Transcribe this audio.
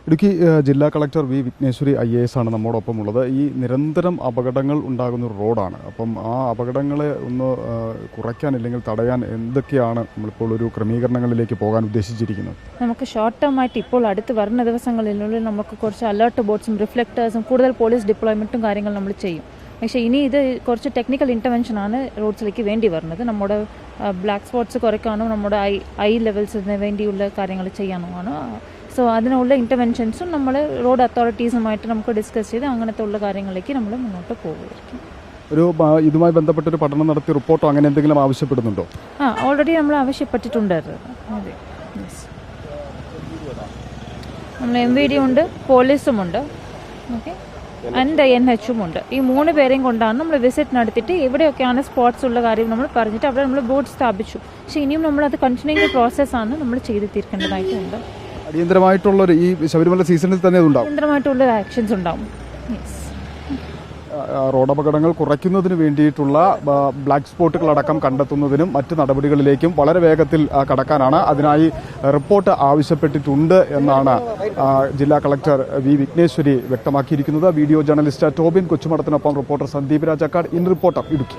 ഇടുക്കി ജില്ലാ collector V Vigneshwari IAS ആണ് നമ്മോടൊപ്പം ഉള്ളത്. ഈ നിരന്തരം അപകടങ്ങൾ ഉണ്ടാകുന്ന ഒരു റോഡാണ്. അപ്പം ആ അപകടങ്ങളെ ഒന്ന് കുറയ്ക്കാനില്ലെങ്കിൽ തടയാൻ എന്തൊക്കെയാണ് നമ്മളിപ്പോൾ ഒരു ക്രമീകരണങ്ങളിലേക്ക് പോകാൻ ഉദ്ദേശിച്ചിരിക്കുന്നത്? നമുക്ക് ഷോർട്ട് ടേം ആയിട്ട് ഇപ്പോൾ അടുത്ത് വരുന്ന ദിവസങ്ങളിനുള്ളിൽ നമുക്ക് കുറച്ച് അലേർട്ട് ബോർഡ്സും റിഫ്ലക്ടേഴ്സും കൂടുതൽ പോലീസ് ഡിപ്ലോയ്മെൻറ്റും കാര്യങ്ങൾ നമ്മൾ ചെയ്യും. പക്ഷേ ഇനി ഇത് കുറച്ച് ടെക്നിക്കൽ ഇൻ്റർവെൻഷനാണ് റോഡ്സിലേക്ക് വേണ്ടി വരുന്നത്. നമ്മുടെ ബ്ലാക്ക് സ്പോട്ട്സ് കുറയ്ക്കാനോ നമ്മുടെ ഐ ലെവൽസിന് വേണ്ടിയുള്ള കാര്യങ്ങൾ ചെയ്യാനുമാണ്. സോ അതിനുള്ള ഇൻ്റർവെൻഷൻസും നമ്മൾ റോഡ് അതോറിറ്റീസുമായിട്ട് നമുക്ക് ഡിസ്കസ് ചെയ്ത് അങ്ങനത്തെ ഉള്ള കാര്യങ്ങളിലേക്ക് നമ്മൾ മുന്നോട്ട് പോകുമായിരിക്കും. ഒരു ഇതുമായി ബന്ധപ്പെട്ടൊരു പഠനം നടത്തി റിപ്പോർട്ടോ അങ്ങനെ എന്തെങ്കിലും ആവശ്യപ്പെടുന്നുണ്ടോ? ഓൾറെഡി നമ്മൾ ആവശ്യപ്പെട്ടിട്ടുണ്ടായിരുന്നു. അതെ, നമ്മൾ MVD ഉണ്ട്, പോലീസുമുണ്ട്, ഓക്കെ, ആൻഡ് NHും ഉണ്ട്. ഈ 3 പേരെയും കൊണ്ടാണ് നമ്മൾ വിസിറ്റ് നടത്തിയിട്ട് എവിടെയൊക്കെയാണ് സ്പോട്ട്സ് ഉള്ള കാര്യം നമ്മൾ പറഞ്ഞിട്ട് അവിടെ നമ്മൾ ബോർഡ് സ്ഥാപിച്ചു. പക്ഷേ ഇനിയും നമ്മളത് കണ്ടിന്യൂയിങ് പ്രോസസ്സാണ് നമ്മൾ ചെയ്ത് തീർക്കേണ്ടതായിട്ടുണ്ട്. അടിയന്തരമായിട്ടുള്ളൊരു ഈ ശബരിമല സീസണിൽ തന്നെ ഉണ്ടാവും, അടിയന്തരമായിട്ടുള്ള ആക്ഷൻസ് ഉണ്ടാവും. റോഡ് അപകടങ്ങൾ കുറയ്ക്കുന്നതിന് വേണ്ടിയിട്ടുള്ള ബ്ലാക്ക് സ്പോട്ടുകളടക്കം കണ്ടെത്തുന്നതിനും മറ്റ് നടപടികളിലേക്കും വളരെ വേഗത്തിൽ കടക്കാനാണ്. അതിനായി റിപ്പോർട്ട് ആവശ്യപ്പെട്ടിട്ടുണ്ട് എന്നാണ് ജില്ലാ കളക്ടർ വി വിഘ്നേശ്വരി വ്യക്തമാക്കിയിരിക്കുന്നത്. വീഡിയോ ജേർണലിസ്റ്റ് ടോബിൻ കൊച്ചുമടത്തിനൊപ്പം reporter Sandeep Rajakkad, in reporter Idukki.